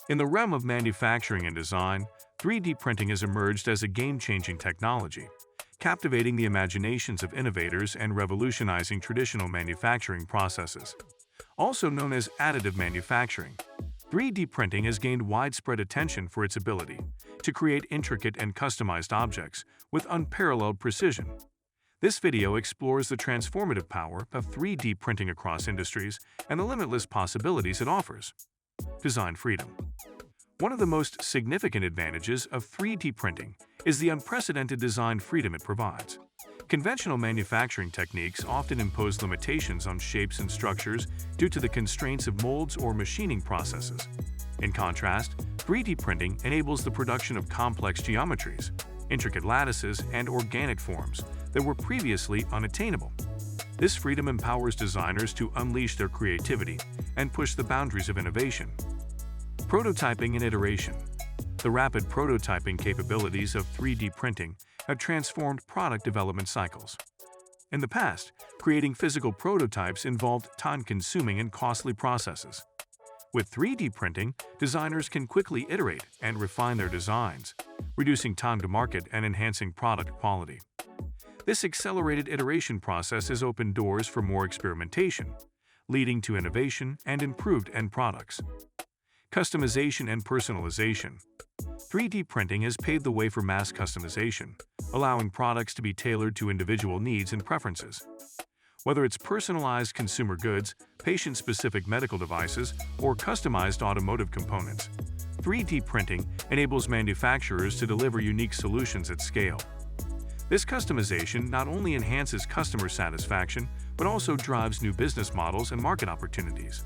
In the realm of manufacturing and design, 3D printing has emerged as a game-changing technology, captivating the imaginations of innovators and revolutionizing traditional manufacturing processes. Also known as additive manufacturing, 3D printing has gained widespread attention for its ability to create intricate and customized objects with unparalleled precision. This video explores the transformative power of 3D printing across industries and the limitless possibilities it offers. Design freedom. One of the most significant advantages of 3D printing is the unprecedented design freedom it provides. Conventional manufacturing techniques often impose limitations on shapes and structures due to the constraints of molds or machining processes. In contrast, 3D printing enables the production of complex geometries, intricate lattices, and organic forms that were previously unattainable. This freedom empowers designers to unleash their creativity and push the boundaries of innovation. Prototyping and iteration. The rapid prototyping capabilities of 3D printing have transformed product development cycles. In the past, creating physical prototypes involved time-consuming and costly processes. With 3D printing, designers can quickly iterate and refine their designs, reducing time to market and enhancing product quality. This accelerated iteration process has opened doors for more experimentation, leading to innovation and improved end products. Customization and personalization. 3D printing has paved the way for mass customization, allowing products to be tailored to individual needs and preferences. Whether it's personalized consumer goods, patient-specific medical devices, or customized automotive components, 3D printing enables manufacturers to deliver unique solutions at scale. This customization not only enhances customer satisfaction, but also drives new business models and market opportunities.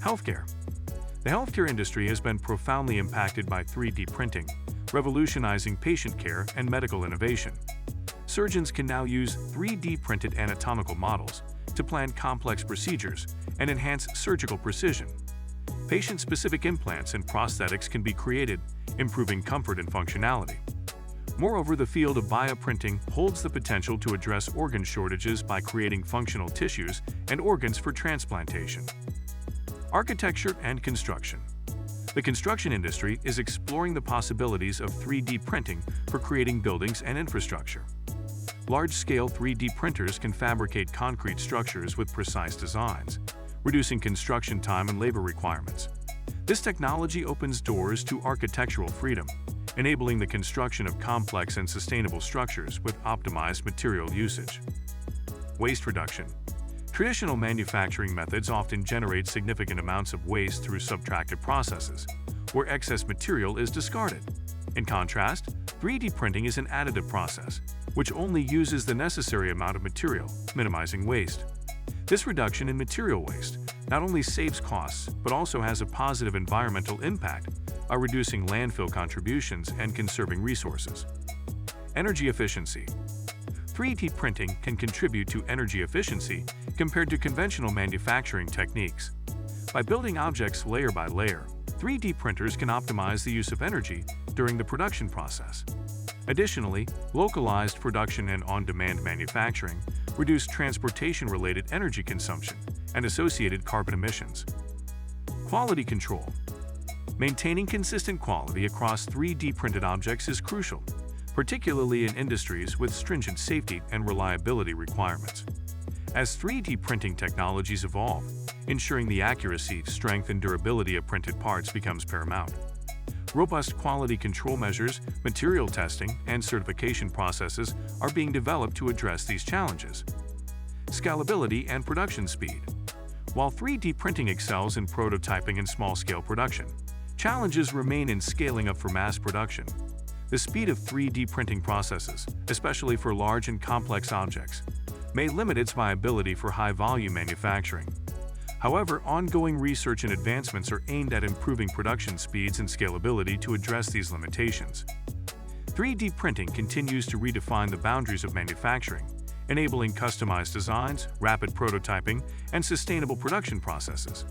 Healthcare. The healthcare industry has been profoundly impacted by 3D printing, revolutionizing patient care and medical innovation. Surgeons can now use 3D printed anatomical models to plan complex procedures and enhance surgical precision. Patient-specific implants and prosthetics can be created, improving comfort and functionality. Moreover, the field of bioprinting holds the potential to address organ shortages by creating functional tissues and organs for transplantation. Architecture and construction. The construction industry is exploring the possibilities of 3D printing for creating buildings and infrastructure. Large-scale 3D printers can fabricate concrete structures with precise designs, reducing construction time and labor requirements. This technology opens doors to architectural freedom, enabling the construction of complex and sustainable structures with optimized material usage. Waste reduction. Traditional manufacturing methods often generate significant amounts of waste through subtractive processes, where excess material is discarded. In contrast, 3D printing is an additive process, which only uses the necessary amount of material, minimizing waste. This reduction in material waste not only saves costs, but also has a positive environmental impact by reducing landfill contributions and conserving resources. Energy efficiency. 3D printing can contribute to energy efficiency compared to conventional manufacturing techniques. By building objects layer by layer, 3D printers can optimize the use of energy during the production process. Additionally, localized production and on-demand manufacturing reduce transportation-related energy consumption and associated carbon emissions. Quality control. Maintaining consistent quality across 3D printed objects is crucial, particularly in industries with stringent safety and reliability requirements. As 3D printing technologies evolve, ensuring the accuracy, strength, and durability of printed parts becomes paramount. Robust quality control measures, material testing, and certification processes are being developed to address these challenges. Scalability and production speed. While 3D printing excels in prototyping and small-scale production, challenges remain in scaling up for mass production. The speed of 3D printing processes, especially for large and complex objects, may limit its viability for high-volume manufacturing. However, ongoing research and advancements are aimed at improving production speeds and scalability to address these limitations. 3D printing continues to redefine the boundaries of manufacturing, enabling customized designs, rapid prototyping, and sustainable production processes.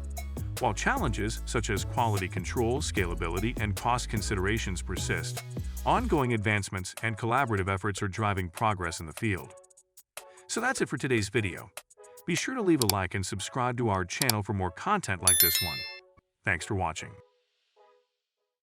While challenges such as quality control, scalability, and cost considerations persist, ongoing advancements and collaborative efforts are driving progress in the field. So that's it for today's video. Be sure to leave a like and subscribe to our channel for more content like this one. Thanks for watching.